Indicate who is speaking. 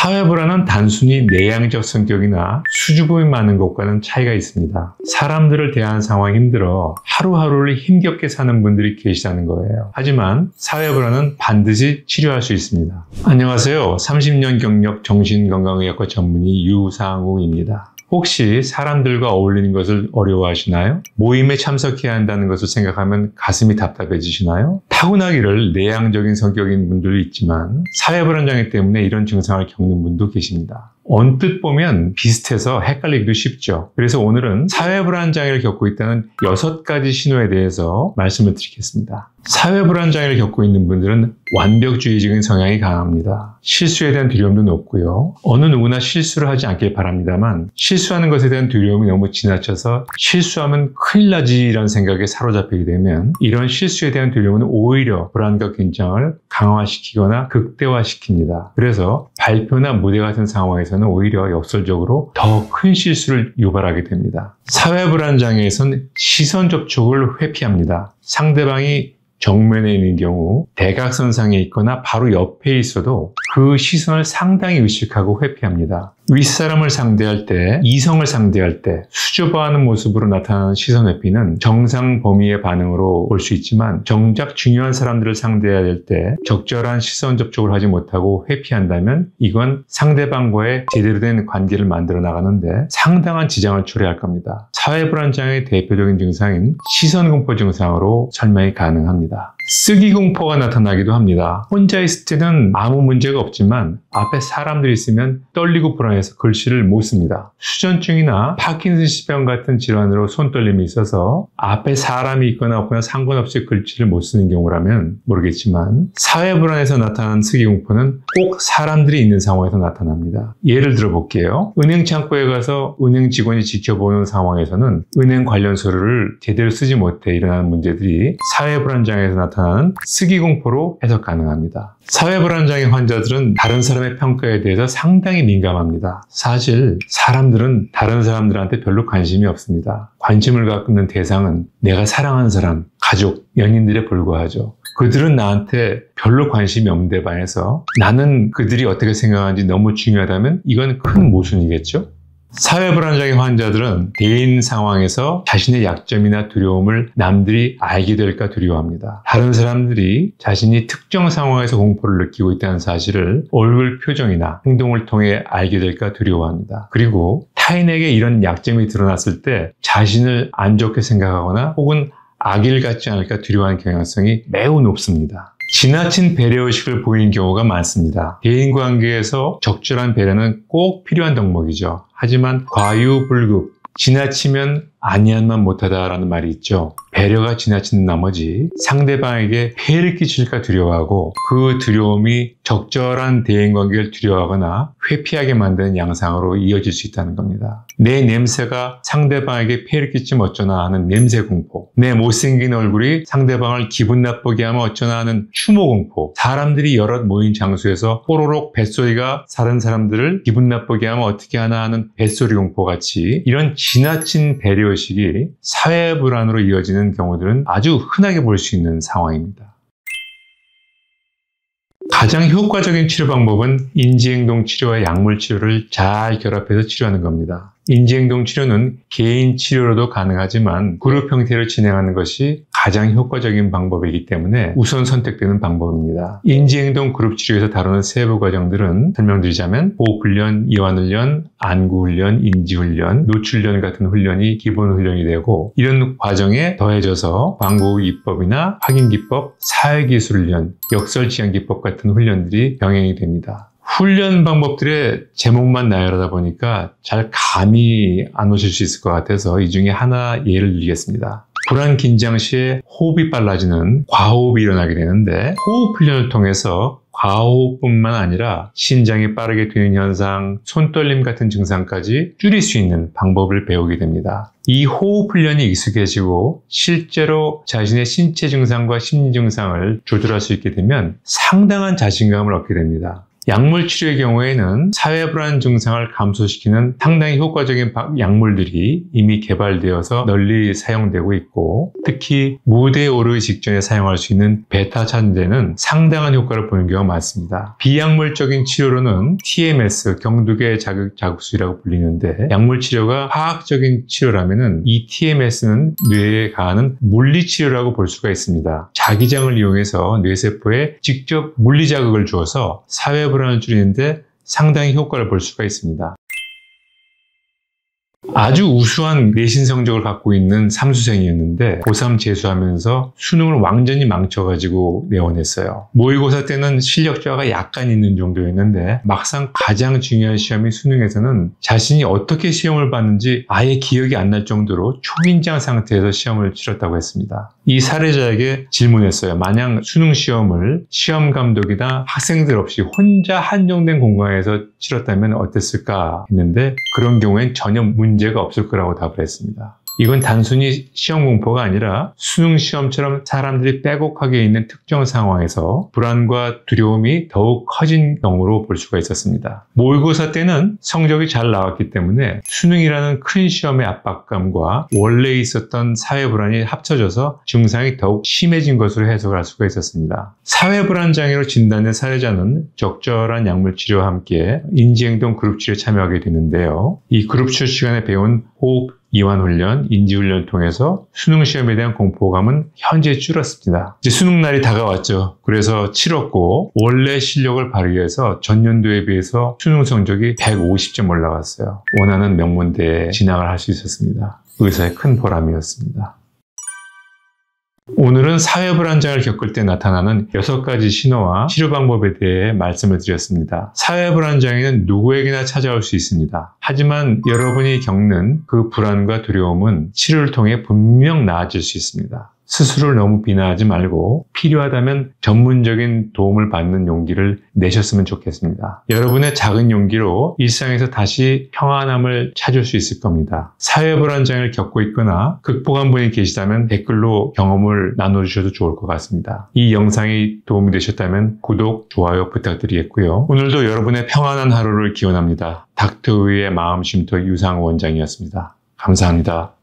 Speaker 1: 사회불안은 단순히 내향적 성격이나 수줍음이 많은 것과는 차이가 있습니다. 사람들을 대하는 상황이 힘들어 하루하루를 힘겹게 사는 분들이 계시다는 거예요. 하지만 사회불안은 반드시 치료할 수 있습니다. 안녕하세요. 30년 경력 정신건강의학과 전문의 유상욱입니다. 혹시 사람들과 어울리는 것을 어려워하시나요? 모임에 참석해야 한다는 것을 생각하면 가슴이 답답해지시나요? 타고나기를 내향적인 성격인 분들도 있지만 사회불안장애 때문에 이런 증상을 겪는 분도 계십니다. 언뜻 보면 비슷해서 헷갈리기도 쉽죠. 그래서 오늘은 사회불안장애를 겪고 있다는 6가지 신호에 대해서 말씀을 드리겠습니다. 사회불안장애를 겪고 있는 분들은 완벽주의적인 성향이 강합니다. 실수에 대한 두려움도 높고요. 어느 누구나 실수를 하지 않길 바랍니다만 실수하는 것에 대한 두려움이 너무 지나쳐서 실수하면 큰일 나지라는 생각에 사로잡히게 되면 이런 실수에 대한 두려움은 오히려 불안과 긴장을 강화시키거나 극대화시킵니다. 그래서 발표나 무대 같은 상황에서는 오히려 역설적으로 더 큰 실수를 유발하게 됩니다. 사회불안장애에서는 시선 접촉을 회피합니다. 상대방이 정면에 있는 경우 대각선상에 있거나 바로 옆에 있어도 그 시선을 상당히 의식하고 회피합니다. 윗사람을 상대할 때, 이성을 상대할 때 수줍어하는 모습으로 나타나는 시선 회피는 정상 범위의 반응으로 볼 수 있지만 정작 중요한 사람들을 상대해야 될 때 적절한 시선 접촉을 하지 못하고 회피한다면 이건 상대방과의 제대로 된 관계를 만들어 나가는데 상당한 지장을 초래할 겁니다. 사회불안장애의 대표적인 증상인 시선공포 증상으로 설명이 가능합니다. 쓰기공포가 나타나기도 합니다. 혼자 있을 때는 아무 문제가 없지만 앞에 사람들이 있으면 떨리고 불안해서 글씨를 못 씁니다. 수전증이나 파킨슨병 같은 질환으로 손떨림이 있어서 앞에 사람이 있거나 없거나 상관없이 글씨를 못 쓰는 경우라면 모르겠지만 사회불안에서 나타나는 쓰기공포는 꼭 사람들이 있는 상황에서 나타납니다. 예를 들어 볼게요. 은행 창구에 가서 은행 직원이 지켜보는 상황에서는 은행 관련 서류를 제대로 쓰지 못해 일어나는 문제들이 사회불안장애에서 나타나는 쓰기공포로 해석 가능합니다. 사회불안장애 환자들은 다른 사람의 평가에 대해서 상당히 민감합니다. 사실 사람들은 다른 사람들한테 별로 관심이 없습니다. 관심을 갖는 대상은 내가 사랑하는 사람, 가족, 연인들에 불과하죠. 그들은 나한테 별로 관심이 없는데 반해서 나는 그들이 어떻게 생각하는지 너무 중요하다면 이건 큰 모순이겠죠? 사회불안장애 환자들은 대인 상황에서 자신의 약점이나 두려움을 남들이 알게 될까 두려워합니다. 다른 사람들이 자신이 특정 상황에서 공포를 느끼고 있다는 사실을 얼굴 표정이나 행동을 통해 알게 될까 두려워합니다. 그리고 타인에게 이런 약점이 드러났을 때 자신을 안 좋게 생각하거나 혹은 악의를 갖지 않을까 두려워하는 경향성이 매우 높습니다. 지나친 배려의식을 보이는 경우가 많습니다. 대인관계에서 적절한 배려는 꼭 필요한 덕목이죠. 하지만 과유불급, 지나치면 아니한만 못하다라는 말이 있죠. 배려가 지나친 나머지 상대방에게 폐해를 끼칠까 두려워하고 그 두려움이 적절한 대인관계를 두려워하거나 회피하게 만드는 양상으로 이어질 수 있다는 겁니다. 내 냄새가 상대방에게 폐해를 끼치면 어쩌나 하는 냄새공포, 내 못생긴 얼굴이 상대방을 기분 나쁘게 하면 어쩌나 하는 추모공포, 사람들이 여럿 모인 장소에서 뽀로록 뱃소리가 다른 사람들을 기분 나쁘게 하면 어떻게 하나 하는 뱃소리 공포 같이 이런 지나친 배려의식이 사회불안으로 이어지는 경우들은 아주 흔하게 볼 수 있는 상황입니다. 가장 효과적인 치료 방법은 인지행동 치료와 약물 치료를 잘 결합해서 치료하는 겁니다. 인지행동 치료는 개인 치료로도 가능하지만 그룹 형태로 진행하는 것이 가장 효과적인 방법이기 때문에 우선 선택되는 방법입니다. 인지행동 그룹 치료에서 다루는 세부 과정들은 설명드리자면 호흡훈련, 이완훈련, 안구훈련, 인지훈련, 노출훈련 같은 훈련이 기본 훈련이 되고 이런 과정에 더해져서 광고기법이나 확인기법, 사회기술훈련, 역설지향기법 같은 훈련들이 병행이 됩니다. 훈련 방법들의 제목만 나열하다 보니까 잘 감이 안 오실 수 있을 것 같아서 이 중에 하나 예를 들겠습니다. 불안 긴장 시에 호흡이 빨라지는 과호흡이 일어나게 되는데 호흡 훈련을 통해서 과호흡뿐만 아니라 심장이 빠르게 뛰는 현상, 손떨림 같은 증상까지 줄일 수 있는 방법을 배우게 됩니다. 이 호흡 훈련이 익숙해지고 실제로 자신의 신체 증상과 심리 증상을 조절할 수 있게 되면 상당한 자신감을 얻게 됩니다. 약물 치료의 경우에는 사회불안 증상을 감소시키는 상당히 효과적인 약물들이 이미 개발되어서 널리 사용되고 있고, 특히 무대에 오르기 직전에 사용할 수 있는 베타 차단제는 상당한 효과를 보는 경우가 많습니다. 비약물적인 치료로는 TMS, 경두개 자극술이라고 불리는데, 약물 치료가 화학적인 치료라면 이 TMS는 뇌에 가하는 물리치료라고 볼 수가 있습니다. 자기장을 이용해서 뇌세포에 직접 물리자극을 주어서 사회불안을 줄이는데 상당히 효과를 볼 수가 있습니다. 아주 우수한 내신 성적을 갖고 있는 삼수생이었는데 고3 재수하면서 수능을 완전히 망쳐가지고 내원했어요. 모의고사 때는 실력 저하가 약간 있는 정도였는데 막상 가장 중요한 시험인 수능에서는 자신이 어떻게 시험을 봤는지 아예 기억이 안 날 정도로 초긴장 상태에서 시험을 치렀다고 했습니다. 이 사례자에게 질문했어요. 만약 수능 시험을 시험 감독이나 학생들 없이 혼자 한정된 공간에서 치렀다면 어땠을까 했는데, 그런 경우엔 전혀 문제가 없을 거라고 답을 했습니다. 이건 단순히 시험 공포가 아니라 수능 시험처럼 사람들이 빼곡하게 있는 특정 상황에서 불안과 두려움이 더욱 커진 경우로 볼 수가 있었습니다. 모의고사 때는 성적이 잘 나왔기 때문에 수능이라는 큰 시험의 압박감과 원래 있었던 사회불안이 합쳐져서 증상이 더욱 심해진 것으로 해석할 수가 있었습니다. 사회불안장애로 진단된 사례자는 적절한 약물치료와 함께 인지행동 그룹치료에 참여하게 되는데요. 이 그룹치료 시간에 배운 호흡, 이완훈련, 인지훈련을 통해서 수능 시험에 대한 공포감은 현재 줄었습니다. 이제 수능날이 다가왔죠. 그래서 치렀고 원래 실력을 발휘해서 전년도에 비해서 수능 성적이 150점 올라갔어요. 원하는 명문대에 진학을 할 수 있었습니다. 의사의 큰 보람이었습니다. 오늘은 사회불안장애를 겪을 때 나타나는 6가지 신호와 치료 방법에 대해 말씀을 드렸습니다. 사회불안장애는 누구에게나 찾아올 수 있습니다. 하지만 여러분이 겪는 그 불안과 두려움은 치료를 통해 분명 나아질 수 있습니다. 스스로를 너무 비난하지 말고 필요하다면 전문적인 도움을 받는 용기를 내셨으면 좋겠습니다. 여러분의 작은 용기로 일상에서 다시 평안함을 찾을 수 있을 겁니다. 사회불안장애를 겪고 있거나 극복한 분이 계시다면 댓글로 경험을 나눠주셔도 좋을 것 같습니다. 이 영상이 도움이 되셨다면 구독, 좋아요 부탁드리겠고요. 오늘도 여러분의 평안한 하루를 기원합니다. 닥터우의 마음쉼터 유상우 원장이었습니다. 감사합니다.